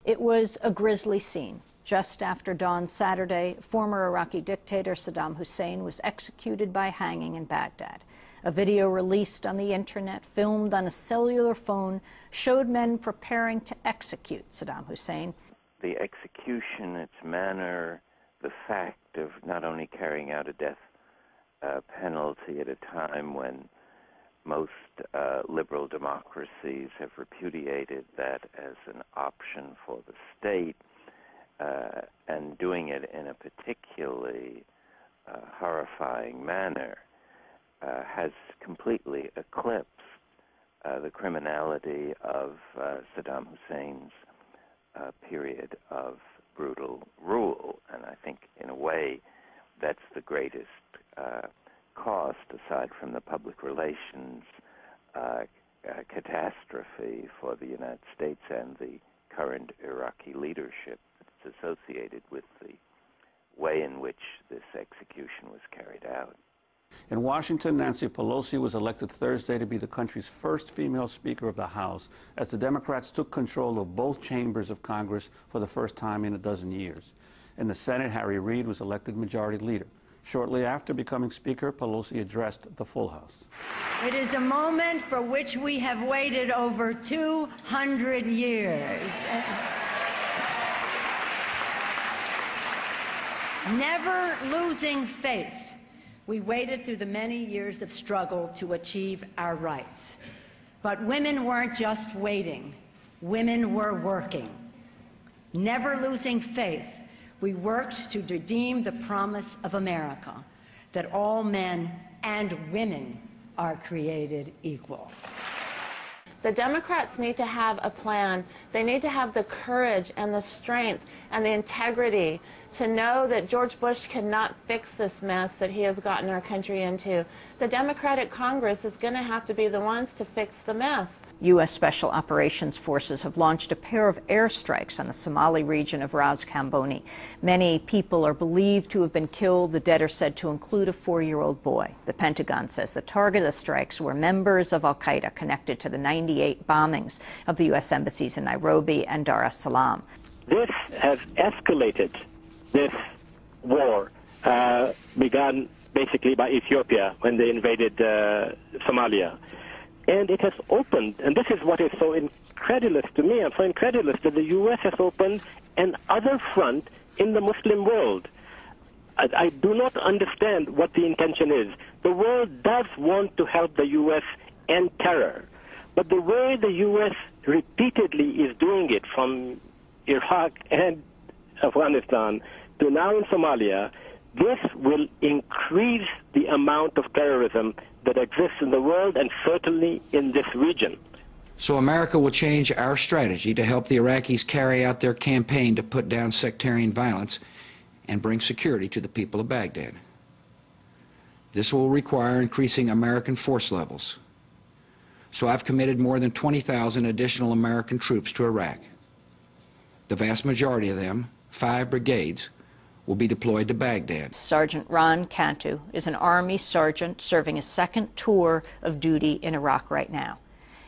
It was a grisly scene. Just after dawn Saturday, former Iraqi dictator Saddam Hussein was executed by hanging in Baghdad. A video released on the internet, filmed on a cellular phone, showed men preparing to execute Saddam Hussein. The execution, its manner, the fact of not only carrying out a death penalty at a time when most liberal democracies have repudiated that as an option for the state, and doing it in a particularly horrifying manner, has completely eclipsed the criminality of Saddam Hussein's period of brutal rule. And I think, in a way, that's the greatest cost, aside from the public relations catastrophe for the United States and the current Iraqi leadership that's associated with the way in which this execution was carried out. In Washington, Nancy Pelosi was elected Thursday to be the country's first female Speaker of the House, as the Democrats took control of both chambers of Congress for the first time in a dozen years. In the Senate, Harry Reid was elected Majority Leader. Shortly after becoming Speaker, Pelosi addressed the full House. It is a moment for which we have waited over 200 years. Never losing faith, we waited through the many years of struggle to achieve our rights. But women weren't just waiting. Women were working. Never losing faith, we worked to redeem the promise of America, that all men and women are created equal. The Democrats need to have a plan. They need to have the courage and the strength and the integrity to know that George Bush cannot fix this mess that he has gotten our country into. The Democratic Congress is going to have to be the ones to fix the mess. U.S. Special Operations Forces have launched a pair of airstrikes on the Somali region of Ras Kamboni. Many people are believed to have been killed. The dead are said to include a 4-year-old boy. The Pentagon says the target of the strikes were members of al-Qaeda connected to the 98 bombings of the U.S. embassies in Nairobi and Dar es Salaam. This has escalated. This war began basically by Ethiopia when they invaded Somalia. And it has opened, and this is what is so incredulous to me, and so incredulous that the U.S. has opened another front in the Muslim world. I do not understand what the intention is. The world does want to help the U.S. end terror, but the way the U.S. repeatedly is doing it, from Iraq and Afghanistan to now in Somalia, this will increase the amount of terrorism that exists in the world, and certainly in this region. So America will change our strategy to help the Iraqis carry out their campaign to put down sectarian violence and bring security to the people of Baghdad. This will require increasing American force levels. So I've committed more than 20,000 additional American troops to Iraq. The vast majority of them, 5 brigades, will be deployed to Baghdad. Sergeant Ron Cantu is an Army sergeant serving a second tour of duty in Iraq right now.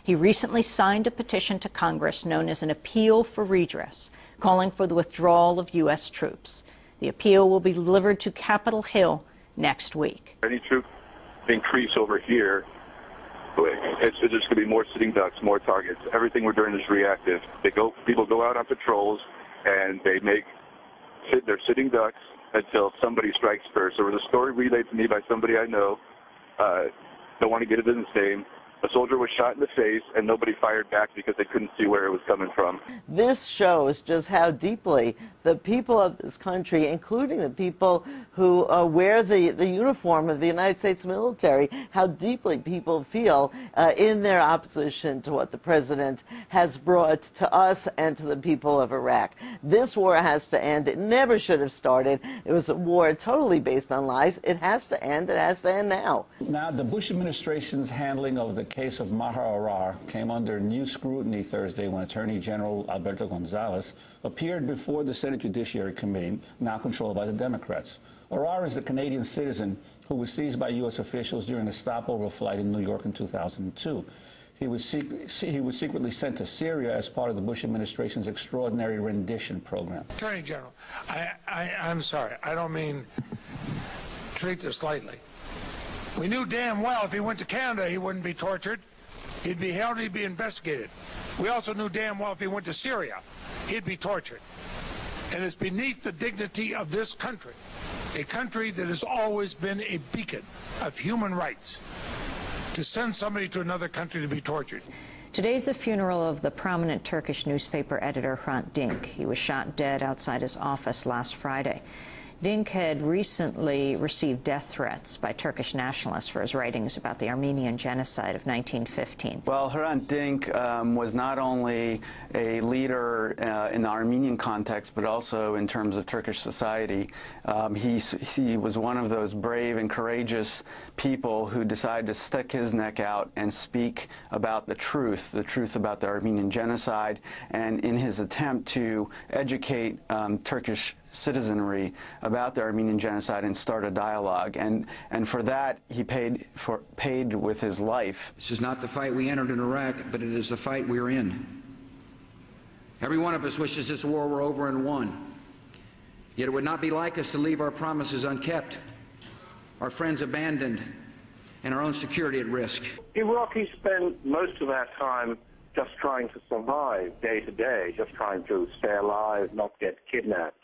He recently signed a petition to Congress known as an appeal for redress, calling for the withdrawal of U.S. troops. The appeal will be delivered to Capitol Hill next week. Any troop increase over here, it's just going to be more sitting ducks, more targets. Everything we're doing is reactive. People go out on patrols, and they're sitting ducks until somebody strikes first. There was a story relayed to me by somebody I know. Don't want to get into his name. A soldier was shot in the face, and nobody fired back because they couldn't see where it was coming from. This shows just how deeply the people of this country, including the people who wear the uniform of the United States military, how deeply people feel in their opposition to what the president has brought to us and to the people of Iraq. This war has to end. It never should have started. It was a war totally based on lies. It has to end. It has to end now. Now, the Bush administration's handling of the case of Maher Arar came under new scrutiny Thursday when Attorney General Alberto Gonzales appeared before the Senate Judiciary Committee, now controlled by the Democrats. Arar is a Canadian citizen who was seized by U.S. officials during a stopover flight in New York in 2002. he was secretly sent to Syria as part of the Bush administration's extraordinary rendition program. Attorney General, I'm sorry, I don't mean treat this lightly. We knew damn well if he went to Canada he wouldn't be tortured. He'd be held, he'd be investigated. We also knew damn well if he went to Syria, he'd be tortured. And it's beneath the dignity of this country, a country that has always been a beacon of human rights, to send somebody to another country to be tortured. Today's the funeral of the prominent Turkish newspaper editor Hrant Dink. He was shot dead outside his office last Friday. Dink had recently received death threats by Turkish nationalists for his writings about the Armenian genocide of 1915. Well, Hrant Dink was not only a leader in the Armenian context, but also in terms of Turkish society. He was one of those brave and courageous people who decided to stick his neck out and speak about the truth about the Armenian genocide, and in his attempt to educate Turkish citizenry about the Armenian genocide and start a dialogue, and for that he paid with his life. This is not the fight we entered in Iraq, but it is the fight we're in. Every one of us wishes this war were over and won. Yet it would not be like us to leave our promises unkept, our friends abandoned, and our own security at risk. Iraqis spend most of our time just trying to survive day to day, just trying to stay alive, not get kidnapped.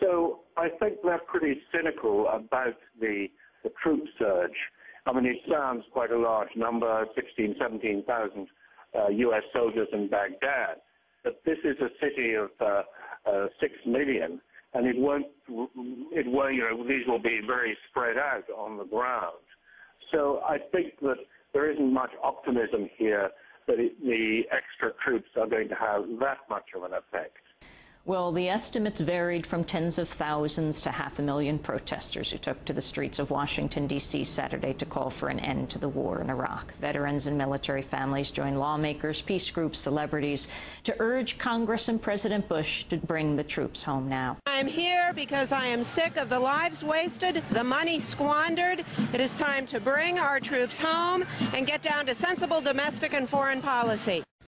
So I think they're pretty cynical about the troop surge. I mean, it sounds quite a large number, 16,000, 17,000 U.S. soldiers in Baghdad. But this is a city of 6 million, and it won't, you know, these will be very spread out on the ground. So I think that there isn't much optimism here that the extra troops are going to have that much of an effect. Well, the estimates varied from tens of thousands to 500,000 protesters who took to the streets of Washington, D.C. Saturday to call for an end to the war in Iraq. Veterans and military families joined lawmakers, peace groups, celebrities to urge Congress and President Bush to bring the troops home now. I'm here because I am sick of the lives wasted, the money squandered. It is time to bring our troops home and get down to sensible domestic and foreign policy.